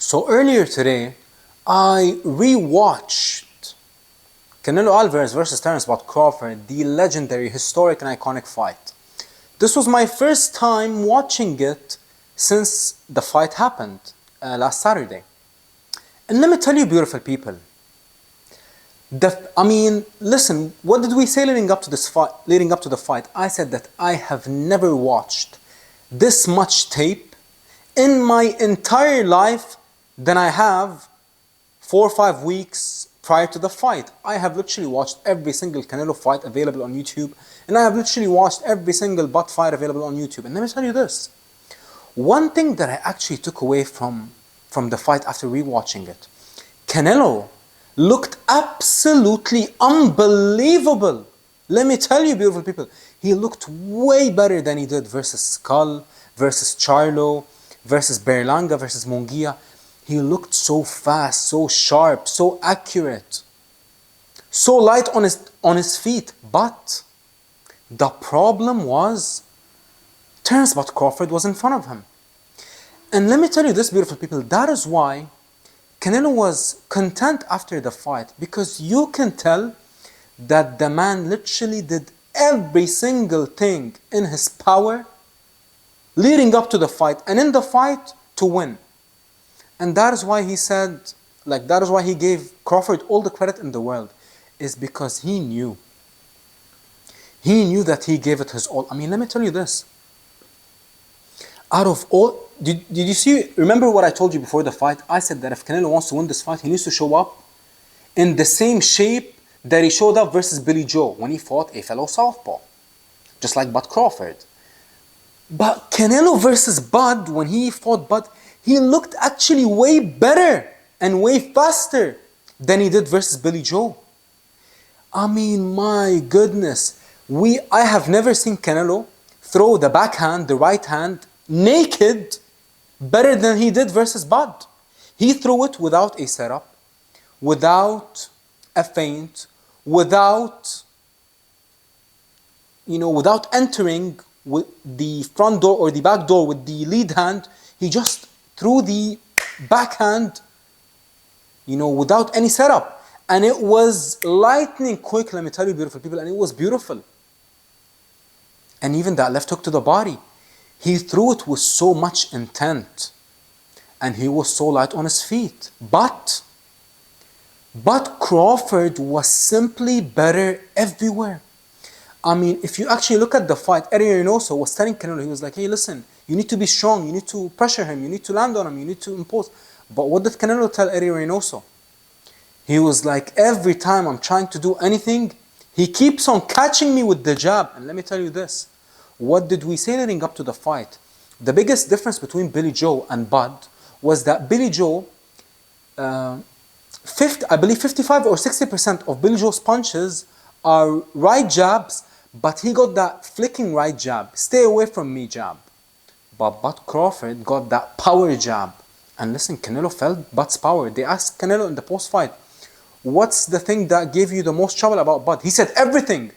So earlier today, I rewatched Canelo Alvarez versus Terence Crawford, the legendary, historic and iconic fight. This was my first time watching it since the fight happened last Saturday. And let me tell you, beautiful people, listen, what did we say leading up to this fight? Leading up to the fight, I said that I have never watched this much tape in my entire life than I have 4 or 5 weeks prior to the fight. I have literally watched every single Canelo fight available on YouTube, and I have literally watched every single butt fight available on YouTube. And let me tell you this, one thing that I actually took away from the fight after rewatching it, Canelo looked absolutely unbelievable. Let me tell you, beautiful people, he looked way better than he did versus Skull, versus Charlo, versus Berlanga, versus Munguia. He looked so fast, so sharp, so accurate, so light on his feet. But the problem was Terence Crawford was in front of him. And let me tell you this, beautiful people, that is why Canelo was content after the fight, because you can tell that the man literally did every single thing in his power leading up to the fight and in the fight to win. And that is why he said, that is why he gave Crawford all the credit in the world, is because he knew. He knew that he gave it his all. Let me tell you this. Out of all, did you see, remember what I told you before the fight? I said that if Canelo wants to win this fight, he needs to show up in the same shape that he showed up versus Billy Joe when he fought a fellow southpaw, just like Bud Crawford. But Canelo versus Bud, when he fought Bud, he looked actually way better and way faster than he did versus Billy Joe. My goodness. I have never seen Canelo throw the backhand, the right hand, naked, better than he did versus Bud. He threw it without a setup, without a feint, without entering with the front door or the back door with the lead hand. He just threw the backhand, without any setup. And it was lightning quick, let me tell you, beautiful people, and it was beautiful. And even that left hook to the body, he threw it with so much intent. And he was so light on his feet. But Crawford was simply better everywhere. If you actually look at the fight, Eddie Reynoso was telling Canelo, he was like, hey, listen, you need to be strong, you need to pressure him, you need to land on him, you need to impose. But what did Canelo tell Eddie Reynoso? He was like, every time I'm trying to do anything, he keeps on catching me with the jab. And let me tell you this, what did we say leading up to the fight? The biggest difference between Billy Joe and Bud was that Billy Joe, I believe 55 or 60% of Billy Joe's punches are right jabs, but he got that flicking right jab, stay away from me jab. But Bud Crawford got that power jab. And listen, Canelo felt Bud's power. They asked Canelo in the post-fight, what's the thing that gave you the most trouble about Bud? He said everything.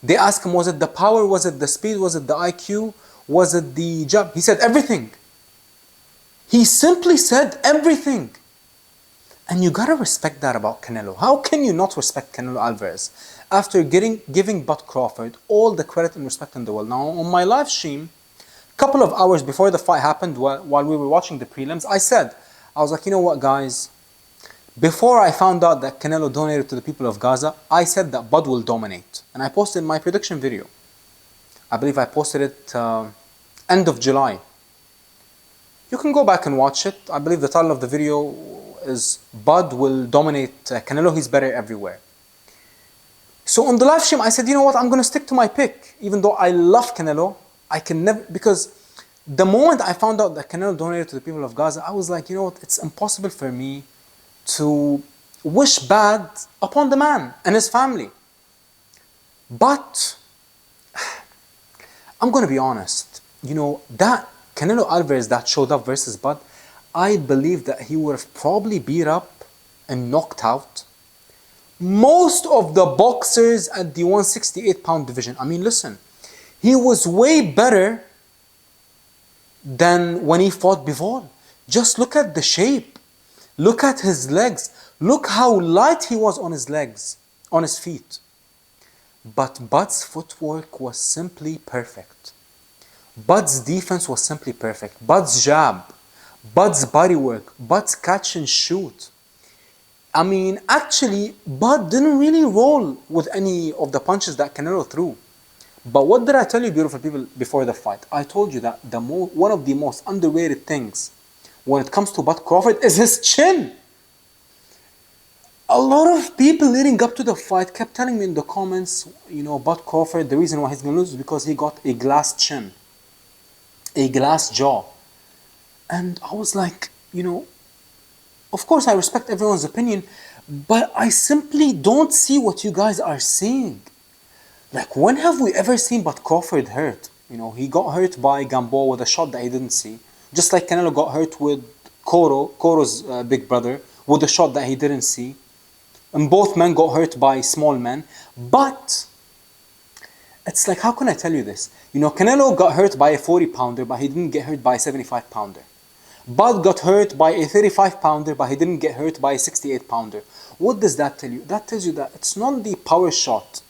They asked him, was it the power, was it the speed, was it the IQ, was it the jab? He said everything. He simply said everything. And you gotta respect that about Canelo. How can you not respect Canelo Alvarez after giving Bud Crawford all the credit and respect in the world? Now, on my live stream, a couple of hours before the fight happened, while we were watching the prelims, I was like, you know what, guys? Before I found out that Canelo donated to the people of Gaza, I said that Bud will dominate. And I posted my prediction video. I believe I posted it end of July. You can go back and watch it. I believe the title of the video is Bud will dominate Canelo, he's better everywhere. So on the live stream, I said, you know what, I'm going to stick to my pick. Even though I love Canelo, I can never, because the moment I found out that Canelo donated to the people of Gaza, I was like, you know what, it's impossible for me to wish bad upon the man and his family. But I'm going to be honest, that Canelo Alvarez that showed up versus Bud, I believe that he would have probably beat up and knocked out most of the boxers at the 168-pound division. Listen, he was way better than when he fought Bivol. Just look at the shape. Look at his legs. Look how light he was on his legs, on his feet. But Bud's footwork was simply perfect. Bud's defense was simply perfect. Bud's jab, Bud's body work, Bud's catch and shoot. I mean, actually, Bud didn't really roll with any of the punches that Canelo threw. But what did I tell you, beautiful people, before the fight? I told you that one of the most underrated things when it comes to Bud Crawford is his chin. A lot of people leading up to the fight kept telling me in the comments, Bud Crawford, the reason why he's going to lose is because he got a glass chin, a glass jaw. And I was like, of course I respect everyone's opinion, but I simply don't see what you guys are seeing. Like, when have we ever seen Bud Crawford hurt? He got hurt by Gamboa with a shot that he didn't see. Just like Canelo got hurt with Coro's big brother, with a shot that he didn't see. And both men got hurt by small men. But it's like, how can I tell you this? Canelo got hurt by a 40-pounder, but he didn't get hurt by a 75-pounder. Bud got hurt by a 35-pounder, but he didn't get hurt by a 68-pounder. What does that tell you? That tells you that it's not the power shot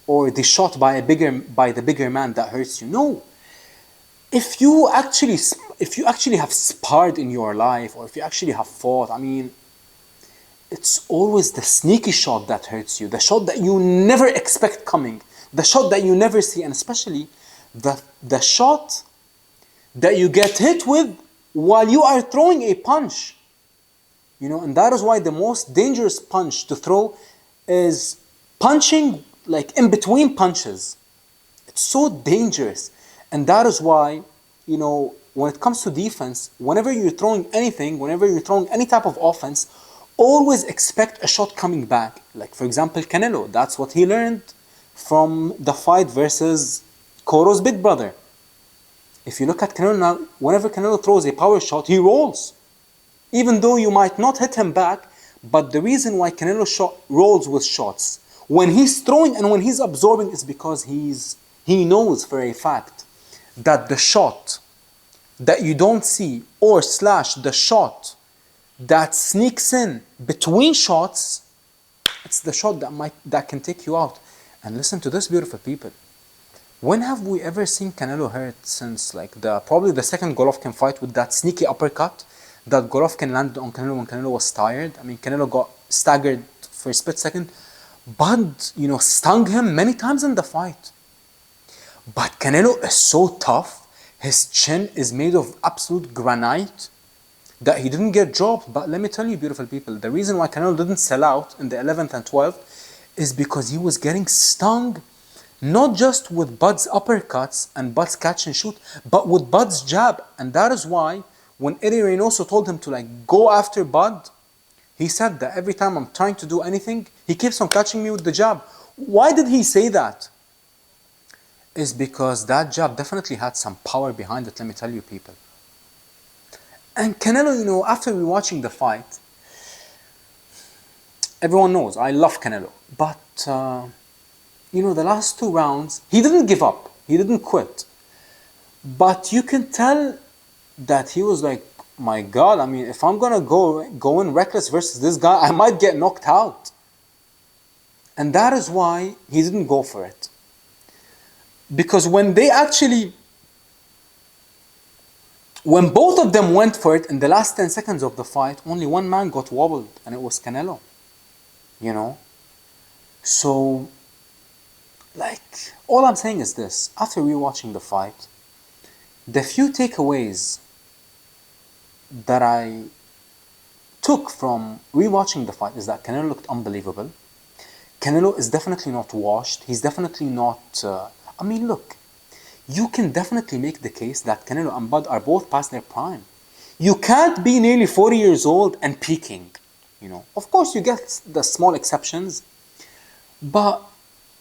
or the shot by the bigger man that hurts you. No. If you actually have sparred in your life, or if you actually have fought, I mean, it's always the sneaky shot that hurts you, the shot that you never expect coming, the shot that you never see, and especially the shot that you get hit with while you are throwing a punch. And that is why the most dangerous punch to throw is punching like in between punches. It's so dangerous. And that is why, when it comes to defense, whenever you're throwing anything, whenever you're throwing any type of offense, always expect a shot coming back. Like, for example, Canelo. That's what he learned from the fight versus Coro's big brother. If you look at Canelo now, whenever Canelo throws a power shot, he rolls. Even though you might not hit him back, but the reason why Canelo rolls with shots, when he's throwing and when he's absorbing, is because he knows for a fact that the shot that you don't see, or / the shot that sneaks in between shots, it's the shot that can take you out. And listen to this, beautiful people. When have we ever seen Canelo hurt since probably the second Golovkin fight with that sneaky uppercut that Golovkin landed on Canelo when Canelo was tired? I mean, Canelo got staggered for a split second. Bud, stung him many times in the fight. But Canelo is so tough. His chin is made of absolute granite that he didn't get dropped. But let me tell you, beautiful people, the reason why Canelo didn't sell out in the 11th and 12th is because he was getting stung, not just with Bud's uppercuts and Bud's catch and shoot, but with Bud's jab. And that is why when Eddie Reynoso told him to go after Bud, he said that every time I'm trying to do anything, he keeps on catching me with the jab. Why did he say that? Is because that jab definitely had some power behind it, let me tell you, people. And Canelo, after rewatching the fight, everyone knows I love Canelo. But, the last 2 rounds, he didn't give up. He didn't quit. But you can tell that he was like, my God, I mean, if I'm going to go in reckless versus this guy, I might get knocked out. And that is why he didn't go for it. Because when both of them went for it in the last 10 seconds of the fight, only one man got wobbled, and it was Canelo. So, all I'm saying is this. After rewatching the fight, the few takeaways that I took from rewatching the fight is that Canelo looked unbelievable. Canelo is definitely not washed. He's definitely not... look, you can definitely make the case that Canelo and Bud are both past their prime. You can't be nearly 40 years old and peaking, Of course, you get the small exceptions. But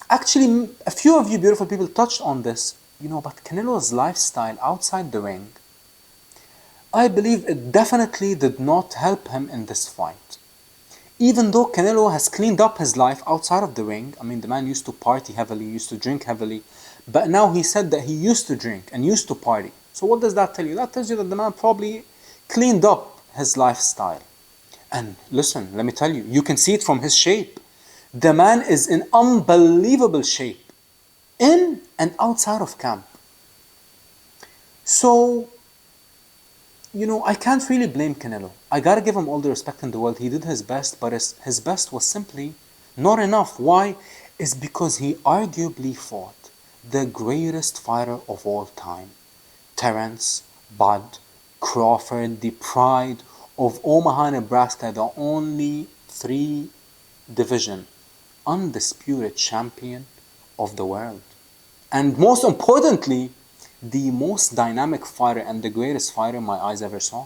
actually, a few of you beautiful people touched on this, but Canelo's lifestyle outside the ring, I believe it definitely did not help him in this fight. Even though Canelo has cleaned up his life outside of the ring, the man used to party heavily, used to drink heavily, but now he said that he used to drink and used to party. So what does that tell you? That tells you that the man probably cleaned up his lifestyle. And listen, let me tell you, you can see it from his shape. The man is in unbelievable shape, in and outside of camp. So, I can't really blame Canelo. I gotta give him all the respect in the world. He did his best, but his best was simply not enough. Why? It's because he arguably fought the greatest fighter of all time. Terence, Bud, Crawford, the pride of Omaha, Nebraska, the only three division undisputed champion of the world. And most importantly, the most dynamic fighter and the greatest fighter my eyes ever saw.